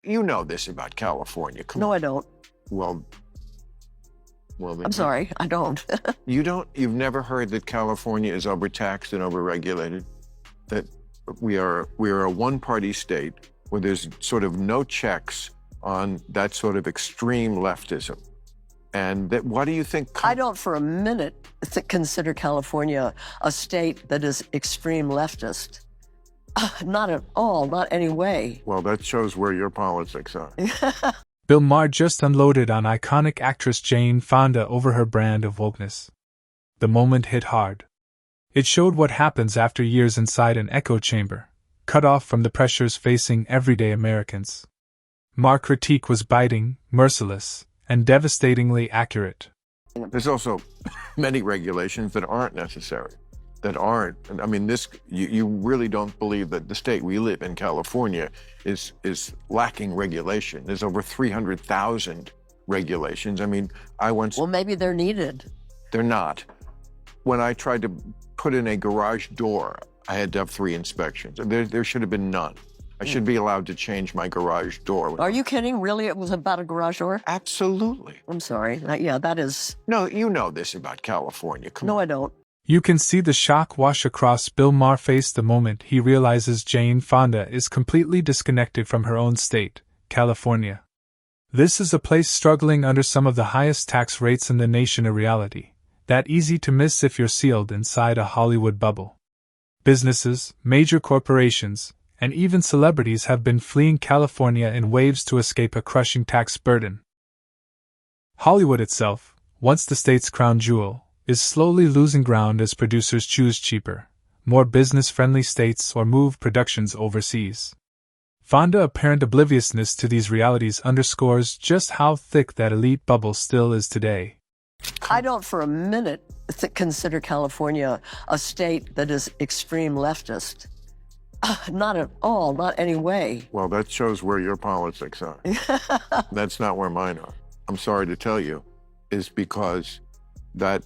You know this about California. Come No, on. I don't. Well, I'm sorry, I don't. You've never heard that California is overtaxed and overregulated? That we are a one-party state where there's sort of no checks on that sort of extreme leftism. And that, what do you think? I don't for a minute consider California a state that is extreme leftist. Not at all, not any way. Well, that shows where your politics are. Bill Maher just unloaded on iconic actress Jane Fonda over her brand of wokeness. The moment hit hard. It showed what happens after years inside an echo chamber, cut off from the pressures facing everyday Americans. Maher's critique was biting, merciless, and devastatingly accurate. There's also many regulations that aren't necessary, I mean, you really don't believe that the state we live in, California, is lacking regulation. There's over 300,000 regulations. I mean, Well, maybe they're needed. They're not. When I tried to put in a garage door, I had to have 3 inspections. There should have been none. I should be allowed to change my garage door. Are you kidding? Really? It was about a garage door? Absolutely. I'm sorry. Yeah, that is... No, you know this about California. Come on. No, I don't. You can see the shock wash across Bill Maher's face the moment he realizes Jane Fonda is completely disconnected from her own state, California. This is a place struggling under some of the highest tax rates in the nation, a reality that easy to miss if you're sealed inside a Hollywood bubble. Businesses, major corporations, and even celebrities have been fleeing California in waves to escape a crushing tax burden. Hollywood itself, once the state's crown jewel, is slowly losing ground as producers choose cheaper, more business-friendly states or move productions overseas. Fonda's apparent obliviousness to these realities underscores just how thick that elite bubble still is today. I don't for a minute consider California a state that is extreme leftist. Not at all, not any way. Well, that shows where your politics are. That's not where mine are. I'm sorry to tell you, is because that,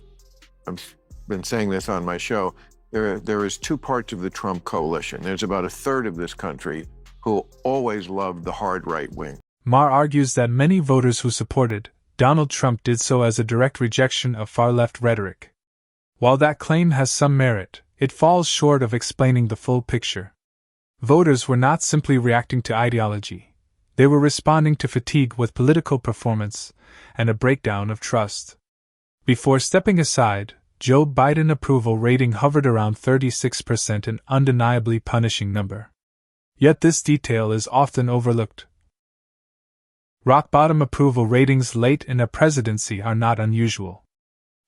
I've been saying this on my show, there is 2 parts of the Trump coalition. There's about a third of this country who always loved the hard right wing. Maher argues that many voters who supported Donald Trump did so as a direct rejection of far-left rhetoric. While that claim has some merit, it falls short of explaining the full picture. Voters were not simply reacting to ideology. They were responding to fatigue with political performance and a breakdown of trust. Before stepping aside, Joe Biden's approval rating hovered around 36%, an undeniably punishing number. Yet this detail is often overlooked. Rock-bottom approval ratings late in a presidency are not unusual.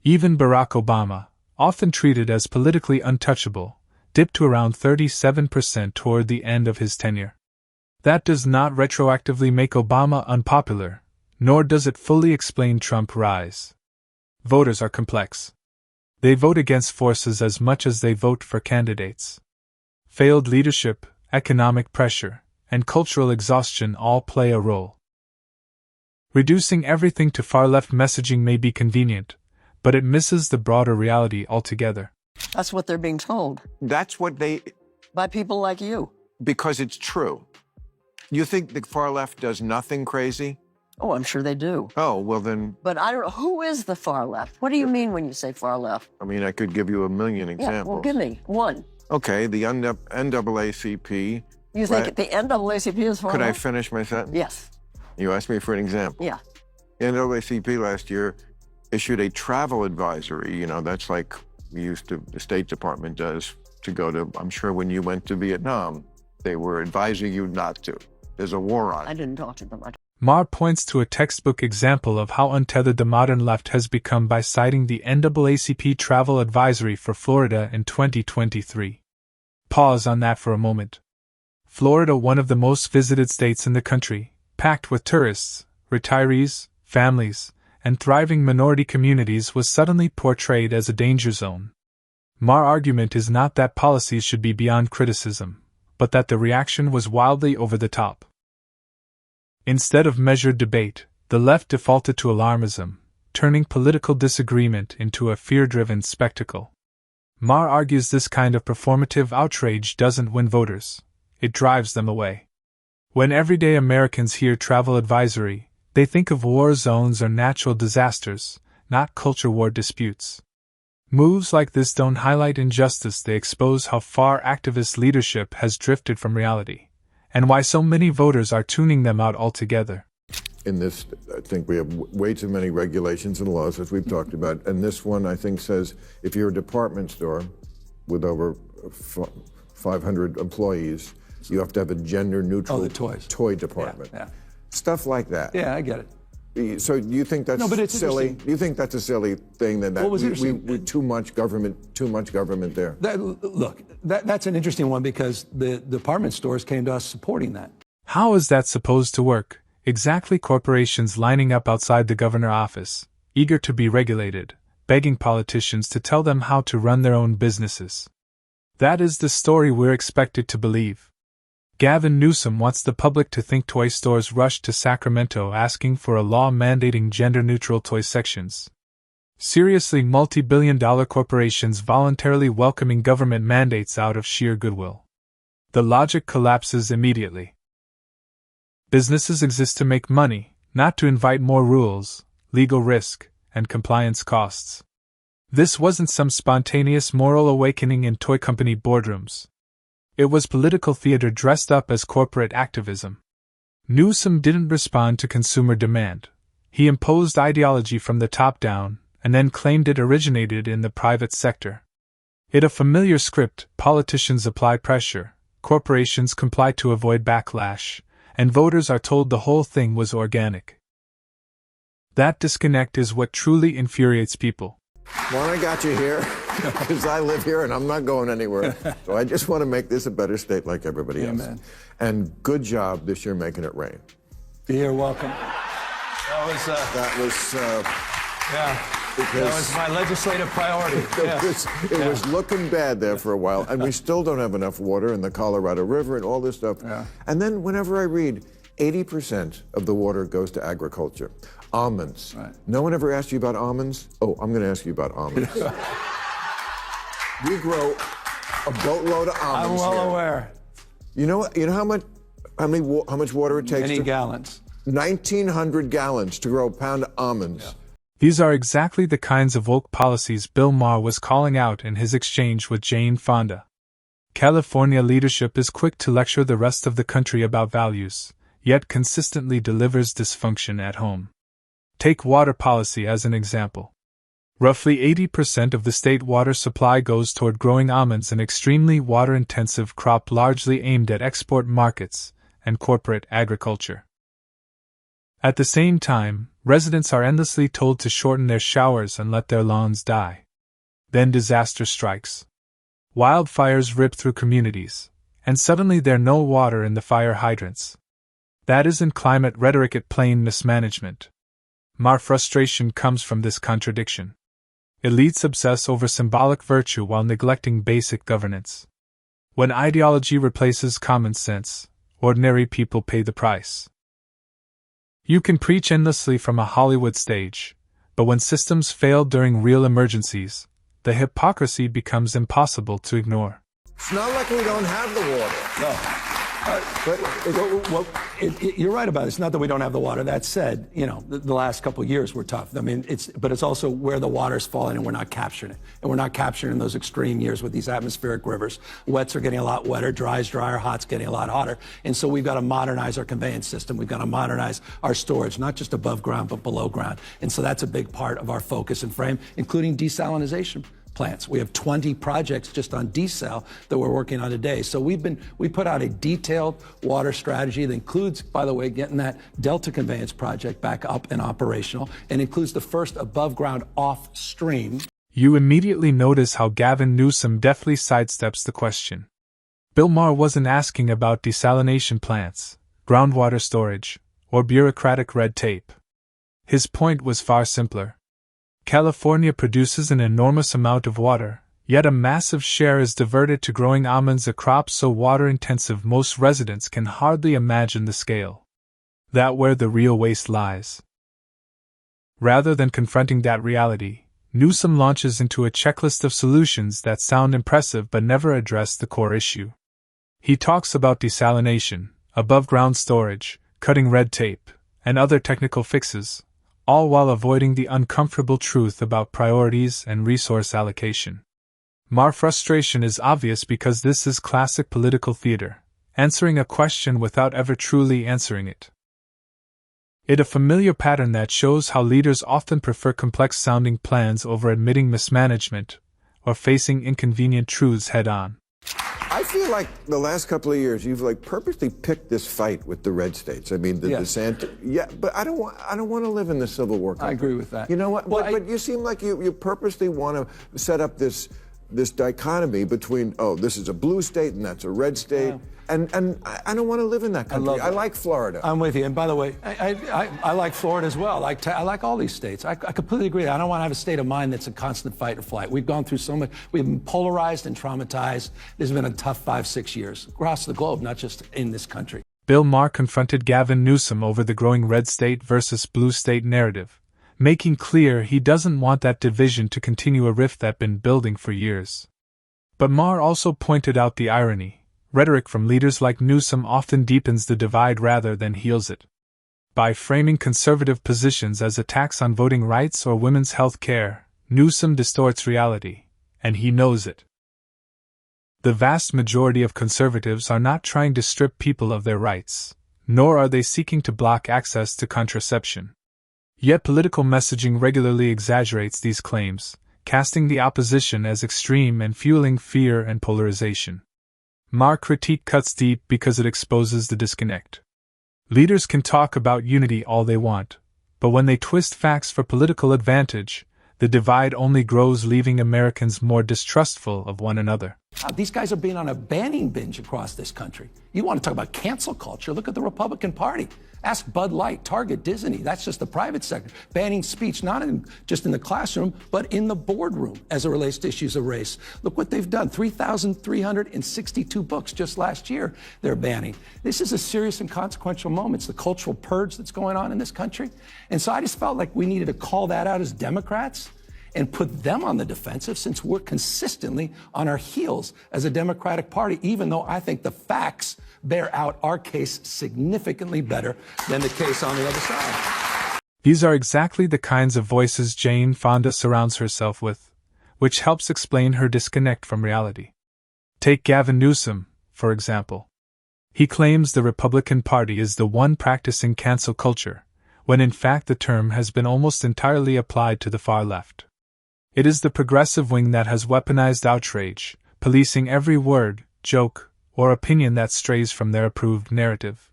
Even Barack Obama, often treated as politically untouchable, dipped to around 37% toward the end of his tenure. That does not retroactively make Obama unpopular, nor does it fully explain Trump's rise. Voters are complex. They vote against forces as much as they vote for candidates. Failed leadership, economic pressure, and cultural exhaustion all play a role. Reducing everything to far-left messaging may be convenient, but it misses the broader reality altogether. That's what they're being told. That's what By people like you. Because it's true. You think the far left does nothing crazy? Oh, I'm sure they do. Oh, well then... But I don't know, who is the far left? What do you mean when you say far left? I mean, I could give you a million examples. Yeah, well, give me one. Okay, the NAACP... You think the NAACP is far Could I left? finish my sentence? Yes. You asked me for an example. Yeah. The NAACP last year issued a travel advisory. That's like the State Department does to go to, I'm sure when you went to Vietnam, they were advising you not to. There's a war on. I didn't talk to them. Maher points to a textbook example of how untethered the modern left has become by citing the NAACP travel advisory for Florida in 2023. Pause on that for a moment. Florida, one of the most visited states in the country, packed with tourists, retirees, families, and thriving minority communities, was suddenly portrayed as a danger zone. Maher's argument is not that policies should be beyond criticism, but that the reaction was wildly over the top. Instead of measured debate, the left defaulted to alarmism, turning political disagreement into a fear-driven spectacle. Maher argues this kind of performative outrage doesn't win voters, it drives them away. When everyday Americans hear travel advisory, they think of war zones or natural disasters, not culture war disputes. Moves like this don't highlight injustice, they expose how far activist leadership has drifted from reality, and why so many voters are tuning them out altogether. In this, I think we have way too many regulations and laws, as we've talked about. And this one, I think, says if you're a department store with over 500 employees, you have to have a gender-neutral toy department. Yeah. Stuff like that. Yeah, I get it. So do you think that's silly? Do you think that's a silly thing that we too much government there? That's an interesting one because the department stores came to us supporting that. How is that supposed to work? Exactly, corporations lining up outside the governor's office, eager to be regulated, begging politicians to tell them how to run their own businesses. That is the story we're expected to believe. Gavin Newsom wants the public to think toy stores rushed to Sacramento asking for a law mandating gender-neutral toy sections. Seriously, multi-billion-dollar corporations voluntarily welcoming government mandates out of sheer goodwill. The logic collapses immediately. Businesses exist to make money, not to invite more rules, legal risk, and compliance costs. This wasn't some spontaneous moral awakening in toy company boardrooms. It was political theater dressed up as corporate activism. Newsom didn't respond to consumer demand. He imposed ideology from the top down, and then claimed it originated in the private sector. It a familiar script: politicians apply pressure, corporations comply to avoid backlash, and voters are told the whole thing was organic. That disconnect is what truly infuriates people. Well, I got you here, because I live here and I'm not going anywhere. So I just want to make this a better state like everybody else. Amen. And good job this year making it rain. You're welcome. That was my legislative priority. It was looking bad there for a while, and we still don't have enough water in the Colorado River and all this stuff. Yeah. And then whenever I read, 80% of the water goes to agriculture. Almonds. Right. No one ever asked you about almonds? Oh, I'm going to ask you about almonds. We grow a boatload of almonds. I'm well here. aware. You know how much water it takes? Many gallons. 1,900 gallons to grow a pound of almonds. Yeah. These are exactly the kinds of woke policies Bill Maher was calling out in his exchange with Jane Fonda. California leadership is quick to lecture the rest of the country about values, yet consistently delivers dysfunction at home. Take water policy as an example. Roughly 80% of the state water supply goes toward growing almonds, an extremely water-intensive crop largely aimed at export markets and corporate agriculture. At the same time, residents are endlessly told to shorten their showers and let their lawns die. Then disaster strikes. Wildfires rip through communities, and suddenly there's no water in the fire hydrants. That isn't climate rhetoric, it's plain mismanagement. Maher frustration comes from this contradiction. Elites obsess over symbolic virtue while neglecting basic governance. When ideology replaces common sense, ordinary people pay the price. You can preach endlessly from a Hollywood stage, but when systems fail during real emergencies, the hypocrisy becomes impossible to ignore. It's not like we don't have the water. No. You're right about it. It's not that we don't have the water. That said, the last couple of years were tough. I mean, but it's also where the water's falling and we're not capturing it. And we're not capturing those extreme years with these atmospheric rivers. Wets are getting a lot wetter, dry's drier, hot's getting a lot hotter. And so we've got to modernize our conveyance system. We've got to modernize our storage, not just above ground, but below ground. And so that's a big part of our focus and frame, including desalinization plants. We have 20 projects just on desal that we're working on today. So we put out a detailed water strategy that includes, by the way, getting that Delta conveyance project back up and operational, and includes the first above ground off stream. You immediately notice how Gavin Newsom deftly sidesteps the question. Bill Maher wasn't asking about desalination plants, groundwater storage, or bureaucratic red tape. His point was far simpler. California produces an enormous amount of water, yet a massive share is diverted to growing almonds, a crop so water-intensive most residents can hardly imagine the scale. That's where the real waste lies. Rather than confronting that reality, Newsom launches into a checklist of solutions that sound impressive but never address the core issue. He talks about desalination, above-ground storage, cutting red tape, and other technical fixes, all while avoiding the uncomfortable truth about priorities and resource allocation. Maher's frustration is obvious because this is classic political theater, answering a question without ever truly answering it. It's a familiar pattern that shows how leaders often prefer complex-sounding plans over admitting mismanagement or facing inconvenient truths head-on. I feel like the last couple of years you've purposely picked this fight with the red states. I mean, the DeSantis. Yeah, but I don't want to live in the Civil War country. I agree with that. You know what? Well, but you seem like you purposely want to set up this dichotomy between, this is a blue state and that's a red state. Yeah. And I don't want to live in that country. I like Florida. I'm with you. And by the way, I like Florida as well. I like all these states. I completely agree. I don't want to have a state of mind that's a constant fight or flight. We've gone through so much. We've been polarized and traumatized. This has been a tough 5-6 years across the globe, not just in this country. Bill Maher confronted Gavin Newsom over the growing red state versus blue state narrative, making clear he doesn't want that division to continue, a rift that's been building for years. But Maher also pointed out the irony. Rhetoric from leaders like Newsom often deepens the divide rather than heals it. By framing conservative positions as attacks on voting rights or women's health care, Newsom distorts reality, and he knows it. The vast majority of conservatives are not trying to strip people of their rights, nor are they seeking to block access to contraception. Yet political messaging regularly exaggerates these claims, casting the opposition as extreme and fueling fear and polarization. Maher's critique cuts deep because it exposes the disconnect. Leaders can talk about unity all they want, but when they twist facts for political advantage, the divide only grows, leaving Americans more distrustful of one another. These guys are being on a banning binge across this country. You want to talk about cancel culture? Look at the Republican Party. Ask Bud Light, Target, Disney. That's just the private sector. Banning speech, not just in the classroom, but in the boardroom as it relates to issues of race. Look what they've done. 3,362 books just last year they're banning. This is a serious and consequential moment. It's the cultural purge that's going on in this country. And so I just felt like we needed to call that out as Democrats and put them on the defensive, since we're consistently on our heels as a Democratic Party, even though I think the facts bear out our case significantly better than the case on the other side. These are exactly the kinds of voices Jane Fonda surrounds herself with, which helps explain her disconnect from reality. Take Gavin Newsom, for example. He claims the Republican Party is the one practicing cancel culture, when in fact the term has been almost entirely applied to the far left. It is the progressive wing that has weaponized outrage, policing every word, joke, or opinion that strays from their approved narrative.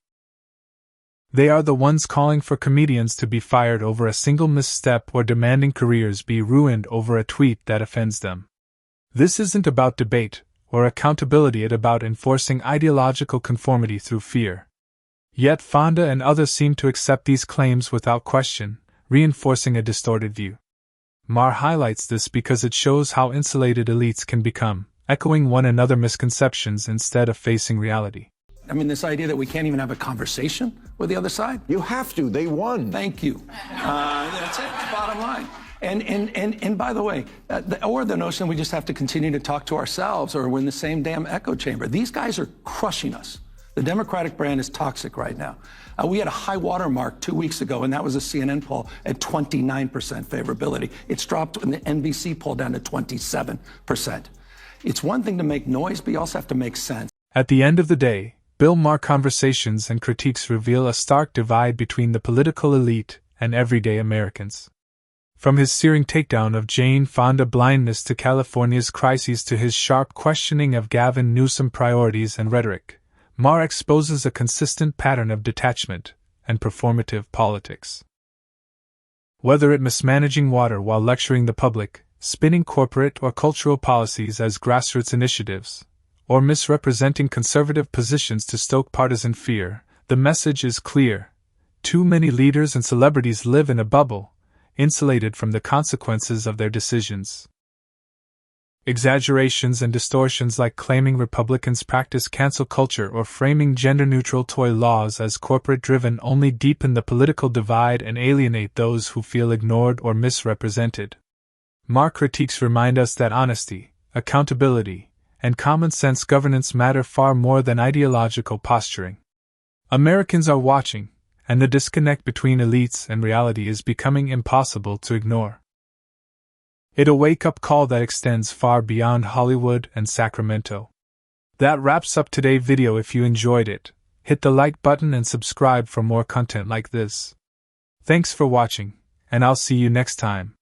They are the ones calling for comedians to be fired over a single misstep or demanding careers be ruined over a tweet that offends them. This isn't about debate or accountability, it's about enforcing ideological conformity through fear. Yet Fonda and others seem to accept these claims without question, reinforcing a distorted view. Maher highlights this because it shows how insulated elites can become, echoing one another's misconceptions instead of facing reality. I mean, this idea that we can't even have a conversation with the other side? You have to. They won. Thank you. That's it. Bottom line. And by the way, or the notion we just have to continue to talk to ourselves or we're in the same damn echo chamber. These guys are crushing us. The Democratic brand is toxic right now. We had a high water mark 2 weeks ago, and that was a CNN poll at 29% favorability. It's dropped in the NBC poll down to 27%. It's one thing to make noise, but you also have to make sense. At the end of the day, Bill Maher conversations and critiques reveal a stark divide between the political elite and everyday Americans. From his searing takedown of Jane Fonda blindness to California's crises to his sharp questioning of Gavin Newsom priorities and rhetoric, Maher exposes a consistent pattern of detachment and performative politics. Whether it mismanaging water while lecturing the public, spinning corporate or cultural policies as grassroots initiatives, or misrepresenting conservative positions to stoke partisan fear, the message is clear. Too many leaders and celebrities live in a bubble, insulated from the consequences of their decisions. Exaggerations and distortions like claiming Republicans practice cancel culture or framing gender-neutral toy laws as corporate-driven only deepen the political divide and alienate those who feel ignored or misrepresented. Maher critiques remind us that honesty, accountability, and common-sense governance matter far more than ideological posturing. Americans are watching, and the disconnect between elites and reality is becoming impossible to ignore. It's a wake-up call that extends far beyond Hollywood and Sacramento. That wraps up today's video. If you enjoyed it, hit the like button and subscribe for more content like this. Thanks for watching, and I'll see you next time.